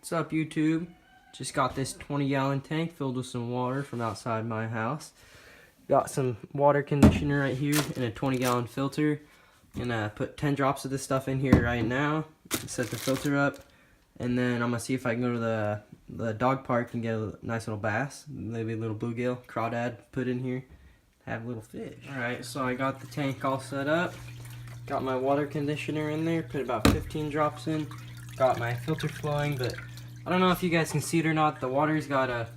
What's up, YouTube? Just got this 20-gallon tank filled with some water from outside my house. Got some water conditioner right here and a 20-gallon filter. Gonna put 10 drops of this stuff in here right now, set the filter up, and then I'm gonna see if I can go to the dog park and get a nice little bass, maybe a little bluegill, crawdad, put in here, have a little fish. Alright, so I got the tank all set up, got my water conditioner in there, put about 15 drops in, got my filter flowing, but I don't know if you guys can see it or not, the water's got a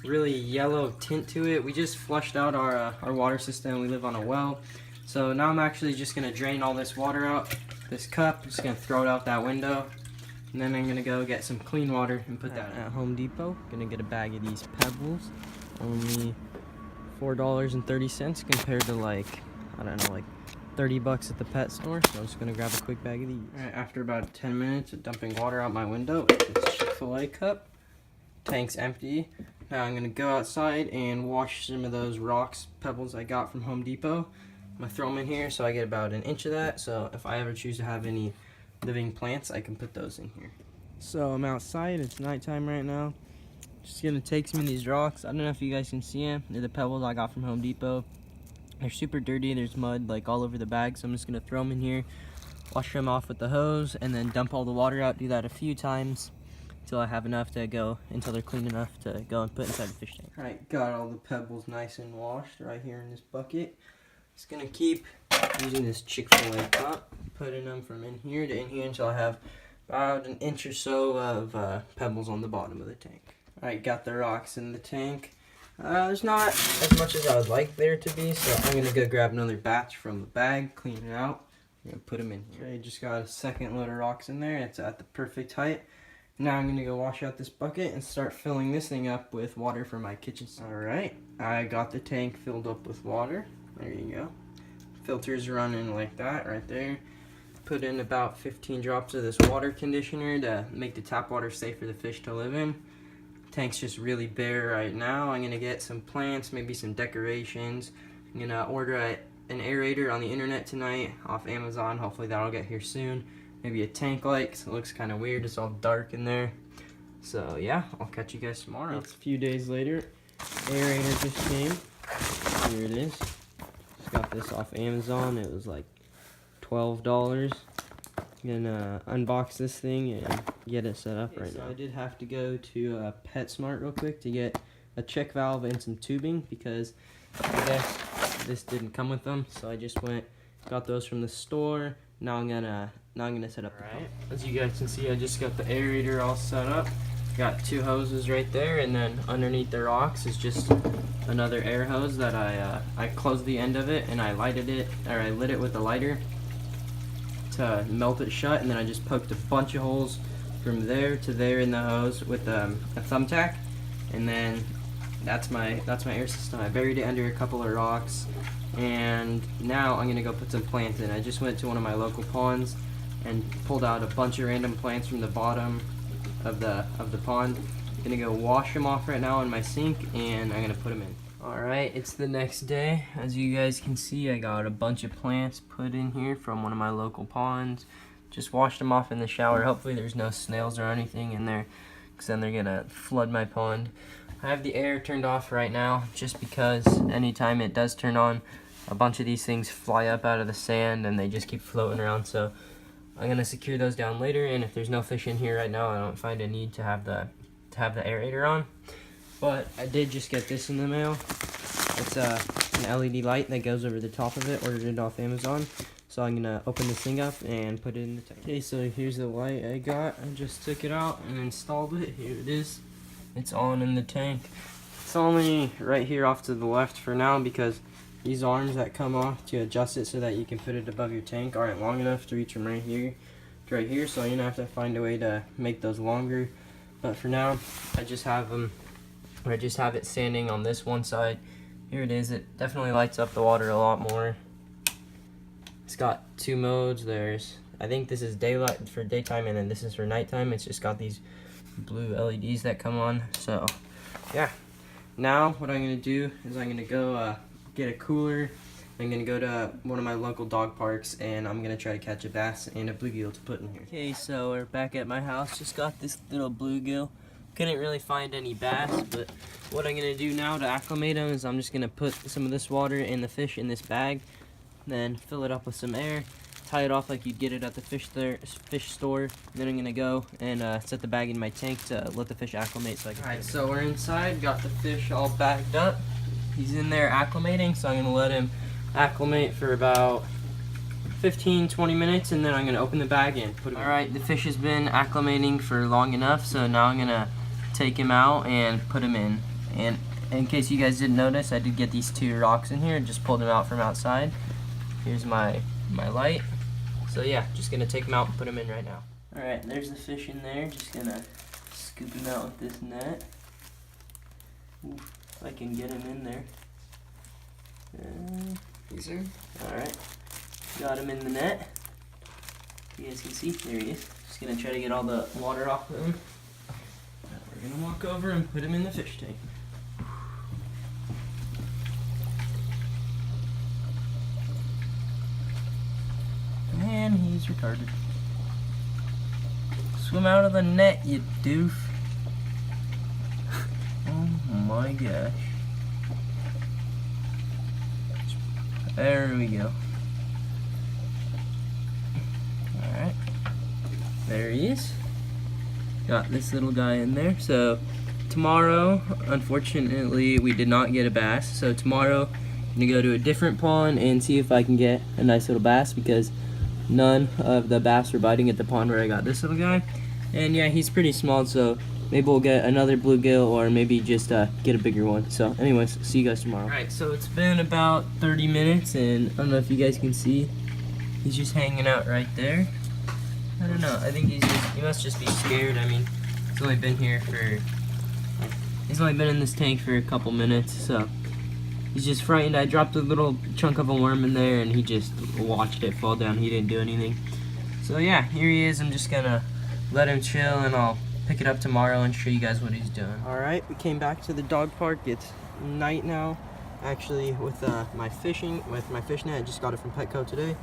really yellow tint to it. We just flushed out our water system. We live on a well. So now I'm actually just going to drain all this water out, this cup. I'm just going to throw it out that window. And then I'm going to go get some clean water and put that at Home Depot. Going to get a bag of these Pebbles. Only $4.30 compared to like 30 bucks at the pet store. So I'm just going to grab a quick bag of these. Alright, after about 10 minutes of dumping water out my window, it's Chick-fil-A cup. Tank's empty. Now I'm going to go outside and wash some of those rocks, pebbles I got from Home Depot. I'm going to throw them in here so I get about an inch of that. So if I ever choose to have any living plants, I can put those in here. So I'm outside. It's nighttime right now. Just going to take some of these rocks. I don't know if you guys can see them. They're the pebbles I got from Home Depot. They're super dirty. There's mud like all over the bag. So I'm just going to throw them in here, wash them off with the hose, and then dump all the water out. Do that a few times until I have enough to go, until they're clean enough to go and put inside the fish tank. Alright, got all the pebbles nice and washed right here in this bucket. Just gonna keep using this Chick-fil-A cup, putting them from in here to in here until I have about an inch or so of pebbles on the bottom of the tank. Alright, got the rocks in the tank. There's not as much as I would like there to be, so I'm gonna go grab another batch from the bag, clean it out, I'm gonna put them in here. Okay, just got a second load of rocks in there. It's at the perfect height. Now I'm going to go wash out this bucket and start filling this thing up with water for my kitchen sink. Alright, I got the tank filled up with water. There you go. Filter's running like that right there. Put in about 15 drops of this water conditioner to make the tap water safe for the fish to live in. Tank's just really bare right now. I'm going to get some plants, maybe some decorations. I'm going to order an aerator on the internet tonight off Amazon. Hopefully that'll get here soon. Maybe a tank light, because it looks kind of weird. It's all dark in there. So yeah, I'll catch you guys tomorrow. It's a few days later. Aerator just came. Here it is. Just got this off Amazon. It was like $12. I'm gonna unbox this thing and get it set up right now. I did have to go to PetSmart real quick to get a check valve and some tubing, because I guess this didn't come with them. So I just got those from the store. Now I'm gonna set up the pump. As you guys can see, I just got the aerator all set up. Got two hoses right there, and then underneath the rocks is just another air hose that I closed the end of it and I lit it with a lighter to melt it shut, and then I just poked a bunch of holes from there to there in the hose with a thumbtack, and then that's my air system. I buried it under a couple of rocks. And now I'm gonna go put some plants in. I just went to one of my local ponds and pulled out a bunch of random plants from the bottom of the pond. I'm gonna go wash them off right now in my sink, and I'm gonna put them in. Alright, it's the next day. As you guys can see, I got a bunch of plants put in here from one of my local ponds. Just washed them off in the shower. Hopefully there's no snails or anything in there, because then they're gonna flood my pond. I have the air turned off right now just because anytime it does turn on, a bunch of these things fly up out of the sand and they just keep floating around. So I'm gonna secure those down later, and if there's no fish in here right now, I don't find a need to have the aerator on. But I did just get this in the mail. It's an LED light that goes over the top of it. Ordered it off Amazon. So I'm gonna open this thing up and put it in the tank. Okay, so here's the light I got. I just took it out and installed it. Here it is. It's on in the tank. It's only right here off to the left for now, because these arms that come off to adjust it so that you can put it above your tank aren't long enough to reach from right here to right here, so you're gonna have to find a way to make those longer. But for now, I just have it standing on this one side. Here it is. It definitely lights up the water a lot more. It's got two modes. I think this is daylight for daytime, and then this is for nighttime. It's just got these blue LEDs that come on. So yeah, now what I'm gonna do is I'm gonna go get a cooler I'm gonna go to one of my local dog parks and I'm gonna try to catch a bass and a bluegill to put in here. Okay, so we're back at my house. Just got this little bluegill. Couldn't really find any bass, but what I'm gonna do now to acclimate them is I'm just gonna put some of this water and the fish in this bag, then fill it up with some air, tie it off like you'd get it at the fish store. And then I'm gonna go and set the bag in my tank to let the fish acclimate. Alright, so we're inside, got the fish all bagged up. He's in there acclimating, so I'm gonna let him acclimate for about 15-20 minutes, and then I'm gonna open the bag and put him in. Alright, the fish has been acclimating for long enough, so now I'm gonna take him out and put him in. And in case you guys didn't notice, I did get these 2 rocks in here and just pulled them out from outside. Here's my light. So yeah, just gonna take him out and put him in right now. Alright, there's the fish in there. Just gonna scoop him out with this net. Oof, if I can get him in there. Easier. Alright, got him in the net. You guys can see, there he is. Just gonna try to get all the water off of him. We're gonna walk over and put him in the fish tank. And he's retarded. Swim out of the net, you doof. Oh my gosh. There we go. Alright. There he is. Got this little guy in there. So tomorrow, unfortunately, we did not get a bass. So tomorrow, I'm gonna go to a different pond and see if I can get a nice little bass, because none of the bass were biting at the pond where I got this little guy. And yeah, he's pretty small, so maybe we'll get another bluegill or maybe just get a bigger one. So anyways, see you guys tomorrow. Alright, so it's been about 30 minutes and I don't know if you guys can see, he's just hanging out right there. I don't know, I think he must just be scared. I mean, he's only been in this tank for a couple minutes, so he's just frightened. I dropped a little chunk of a worm in there and he just watched it fall down. He didn't do anything. So yeah, here he is. I'm just gonna let him chill and I'll pick it up tomorrow and show you guys what he's doing. Alright, we came back to the dog park. It's night now. Actually, with my fish net, I just got it from Petco today.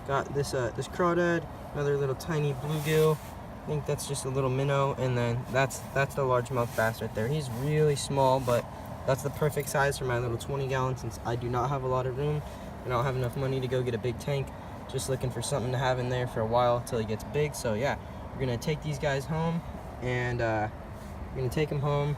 Got this this crawdad, another little tiny bluegill. I think that's just a little minnow, and then that's the largemouth bass right there. He's really small, but that's the perfect size for my little 20-gallon, since I do not have a lot of room and I don't have enough money to go get a big tank. Just looking for something to have in there for a while until he gets big. So yeah, we're gonna take these guys home and we're gonna take them home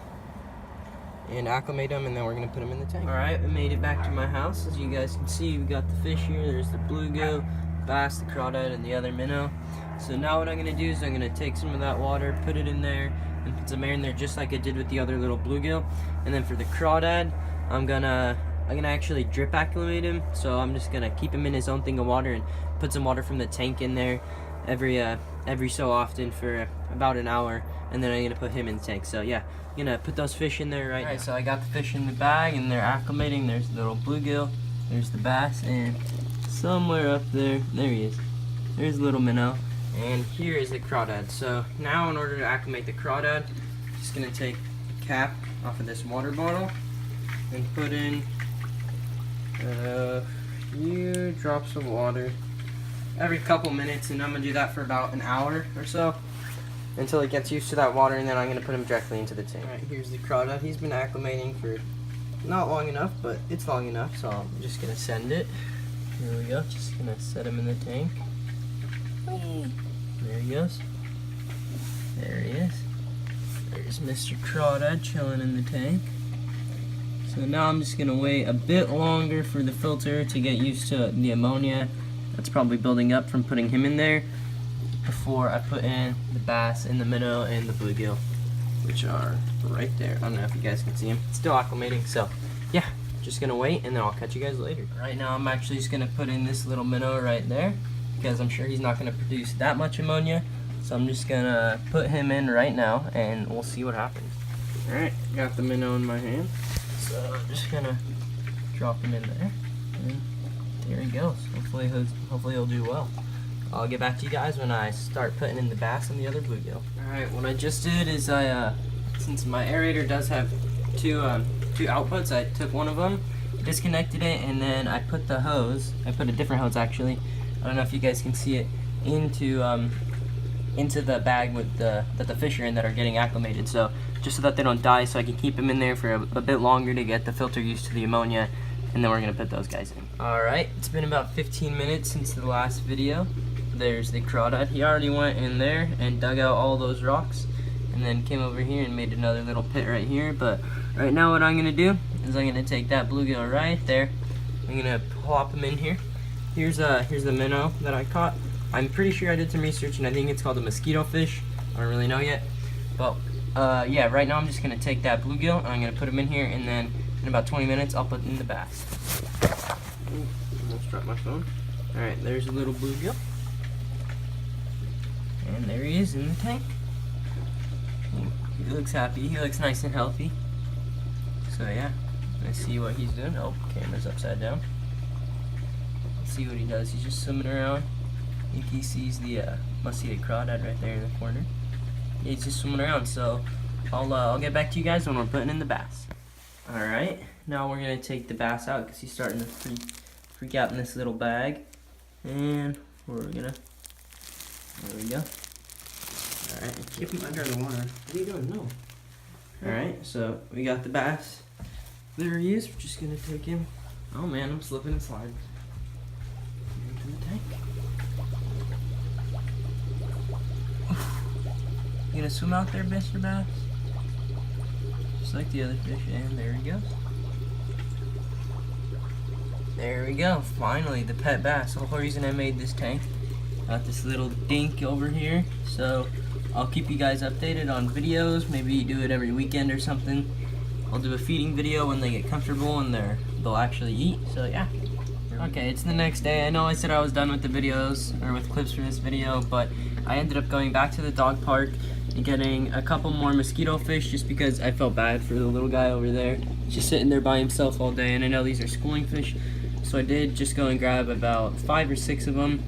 and acclimate them, and then we're gonna put them in the tank. Alright, we made it back to my house. As you guys can see, we got the fish here. There's the bluegill, bass, the crawdad, and the other minnow. So now what I'm gonna do is I'm gonna take some of that water, put it in there, and put some air in there just like I did with the other little bluegill. And then for the crawdad, I'm gonna actually drip acclimate him. So I'm just gonna keep him in his own thing of water and put some water from the tank in there every so often for about an hour, and then I'm gonna put him in the tank. So yeah, I'm gonna put those fish in there right now. So I got the fish in the bag and they're acclimating. There's the little bluegill, there's the bass, and somewhere up there he is. There's little minnow, and here is the crawdad. So now in order to acclimate the crawdad, I'm just gonna take the cap off of this water bottle and put in a few drops of water every couple minutes, and I'm gonna do that for about an hour or so until it gets used to that water, and then I'm gonna put him directly into the tank. Alright, here's the crawdad. He's been acclimating for not long enough, but it's long enough, so I'm just gonna send it. Here we go, just gonna set him in the tank. There he goes. There he is. There's Mr. Crawdad chilling in the tank. So now I'm just gonna wait a bit longer for the filter to get used to the ammonia that's probably building up from putting him in there before I put in the bass and the minnow and the bluegill, which are right there. I don't know if you guys can see him. It's still acclimating, so yeah, just gonna wait and then I'll catch you guys later. Right now I'm actually just gonna put in this little minnow right there because I'm sure he's not gonna produce that much ammonia. So I'm just gonna put him in right now and we'll see what happens. Alright, got the minnow in my hand. So I'm just gonna drop him in there. And there he goes. Hopefully he'll do well. I'll get back to you guys when I start putting in the bass and the other bluegill. Alright, what I just did is since my aerator does have two outputs, I took one of them disconnected it, and then I put the hose, I put a different hose actually, I don't know if you guys can see it, into the bag with that the fish are in that are getting acclimated, so just so that they don't die, so I can keep them in there for a bit longer to get the filter used to the ammonia, and then we're gonna put those guys in. Alright, it's been about 15 minutes since the last video. There's the crawdad. He already went in there and dug out all those rocks, and then came over here and made another little pit right here. But right now what I'm gonna do is I'm gonna take that bluegill right there. I'm gonna plop him in here. Here's the minnow that I caught. I'm pretty sure I did some research and I think it's called a mosquito fish. I don't really know yet. But yeah, right now I'm just gonna take that bluegill and I'm gonna put him in here, and then in about 20 minutes I'll put in the bass. Almost dropped my phone. Alright, there's a little bluegill. And there he is in the tank. He looks happy. He looks nice and healthy. So yeah, let's see what he's doing. Oh, camera's upside down. Let's see what he does. He's just swimming around. I think he sees the must-see crawdad right there in the corner. Yeah, he's just swimming around. So I'll get back to you guys when we're putting in the bass. All right, now we're gonna take the bass out because he's starting to freak out in this little bag, and we're gonna. There we go. Alright, keep him under the water. What are you doing? No. Alright, so we got the bass. There he is. We're just gonna take him. Oh man, I'm slipping and sliding. Into the tank. You gonna swim out there, Mr. Bass? Just like the other fish, and there he goes. There we go. Finally, the pet bass. The whole reason I made this tank. Got this little dink over here, so I'll keep you guys updated on videos. Maybe do it every weekend or something. I'll do a feeding video when they get comfortable and they'll actually eat. So yeah. Okay, it's the next day. I know I said I was done with the videos or with clips for this video, but I ended up going back to the dog park and getting a couple more mosquito fish just because I felt bad for the little guy over there, just sitting there by himself all day. And I know these are schooling fish, so I did just go and grab about 5 or 6 of them.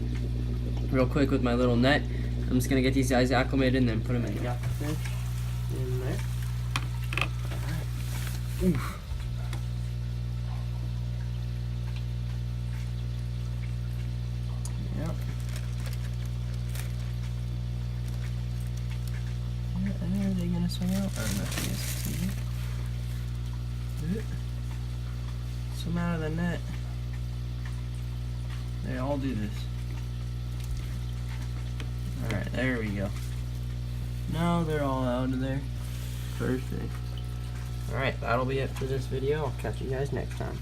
Real quick with my little net. I'm just gonna get these guys acclimated and then put them in the fish in there. Alright. Oof. Yep. Are they gonna swing out? I don't know if you guys can see it. Swim out of the net. They all do this. Alright, there we go. Now they're all out of there. Perfect. Alright, that'll be it for this video. I'll catch you guys next time.